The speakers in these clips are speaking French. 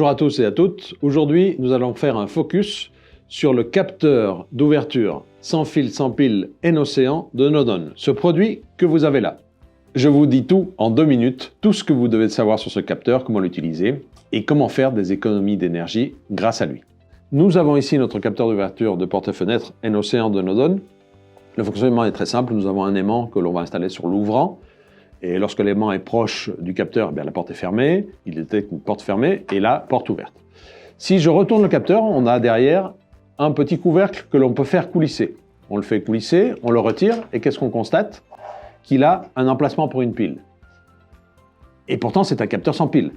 Bonjour à tous et à toutes. Aujourd'hui, nous allons faire un focus sur le capteur d'ouverture sans fil, sans pile N-Océan de Nodon, ce produit que vous avez là. Je vous dis tout en 2 minutes, tout ce que vous devez savoir sur ce capteur, comment l'utiliser et comment faire des économies d'énergie grâce à lui. Nous avons ici notre capteur d'ouverture de porte-fenêtre N-Océan de Nodon. Le fonctionnement est très simple, nous avons un aimant que l'on va installer sur l'ouvrant. Et lorsque l'aimant est proche du capteur, la porte est fermée, il détecte une porte fermée et la porte ouverte. Si je retourne le capteur, on a derrière un petit couvercle que l'on peut faire coulisser. On le fait coulisser, on le retire et qu'est-ce qu'on constate? Qu'il a un emplacement pour une pile. Et pourtant, c'est un capteur sans pile.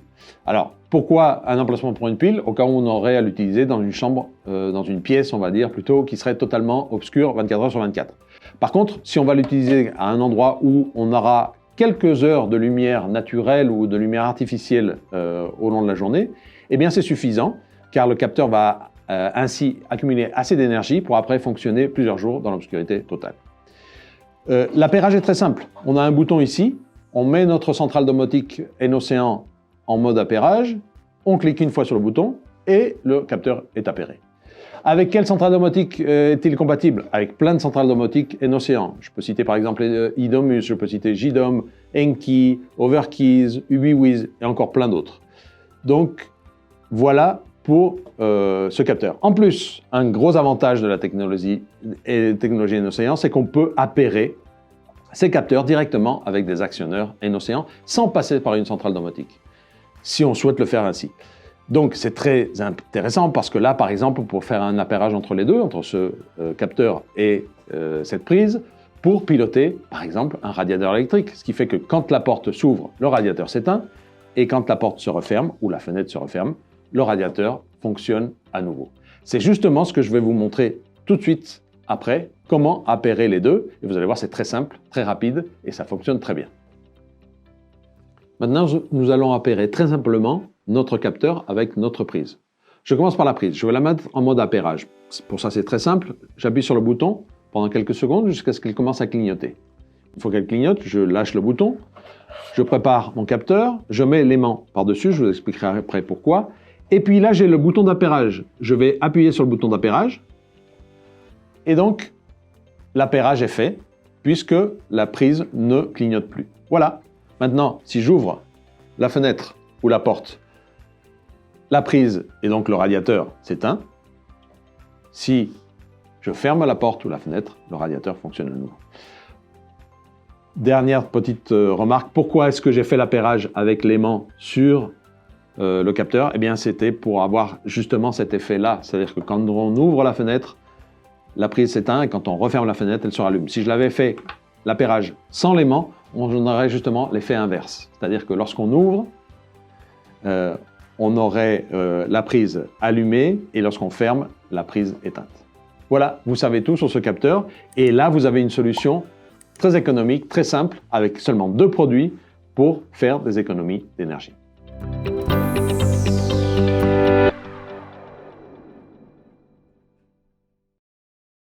Alors, pourquoi un emplacement pour une pile? Au cas où on aurait à l'utiliser dans une chambre, dans une pièce, on va dire plutôt, qui serait totalement obscure 24 heures sur 24. Par contre, si on va l'utiliser à un endroit où on aura quelques heures de lumière naturelle ou de lumière artificielle au long de la journée, eh bien c'est suffisant, car le capteur va ainsi accumuler assez d'énergie pour après fonctionner plusieurs jours dans l'obscurité totale. L'appairage est très simple. On a un bouton ici, on met notre centrale domotique N-Océan en mode appairage, on clique une fois sur le bouton et le capteur est appairé. Avec quelle centrale domotique est-il compatible? Avec plein de centrales domotiques N-Océan. Je peux citer par exemple iDomus, je peux citer JDOM, Enki, Overkeys, UbiWiz et encore plein d'autres. Donc voilà pour ce capteur. En plus, un gros avantage de la technologie N-Océan, c'est qu'on peut appairer ces capteurs directement avec des actionneurs N-Océan sans passer par une centrale domotique, si on souhaite le faire ainsi. Donc c'est très intéressant parce que là, par exemple, pour faire un appairage entre les deux, entre ce capteur et cette prise, pour piloter, par exemple, un radiateur électrique. Ce qui fait que quand la porte s'ouvre, le radiateur s'éteint, et quand la porte se referme, ou la fenêtre se referme, le radiateur fonctionne à nouveau. C'est justement ce que je vais vous montrer tout de suite après, comment appairer les deux. Et vous allez voir, c'est très simple, très rapide, et ça fonctionne très bien. Maintenant, nous allons appairer très simplement notre capteur avec notre prise. Je commence par la prise. Je vais la mettre en mode appairage. Pour ça, c'est très simple. J'appuie sur le bouton pendant quelques secondes jusqu'à ce qu'il commence à clignoter. Une fois qu'elle clignote, je lâche le bouton. Je prépare mon capteur. Je mets l'aimant par-dessus. Je vous expliquerai après pourquoi. Et puis là, j'ai le bouton d'appairage. Je vais appuyer sur le bouton d'appairage. Et donc, l'appairage est fait puisque la prise ne clignote plus. Voilà. Maintenant, si j'ouvre la fenêtre ou la porte, la prise et donc le radiateur s'éteint. Si je ferme la porte ou la fenêtre, le radiateur fonctionne de nouveau. Dernière petite remarque, pourquoi est-ce que j'ai fait l'appairage avec l'aimant sur le capteur? Eh bien, c'était pour avoir justement cet effet-là. C'est-à-dire que quand on ouvre la fenêtre, la prise s'éteint et quand on referme la fenêtre, elle se rallume. Si je l'avais fait l'appairage sans l'aimant, on aurait justement l'effet inverse. C'est-à-dire que lorsqu'on ouvre, on aurait la prise allumée et lorsqu'on ferme, la prise éteinte. Voilà, vous savez tout sur ce capteur. Et là, vous avez une solution très économique, très simple, avec seulement 2 produits pour faire des économies d'énergie.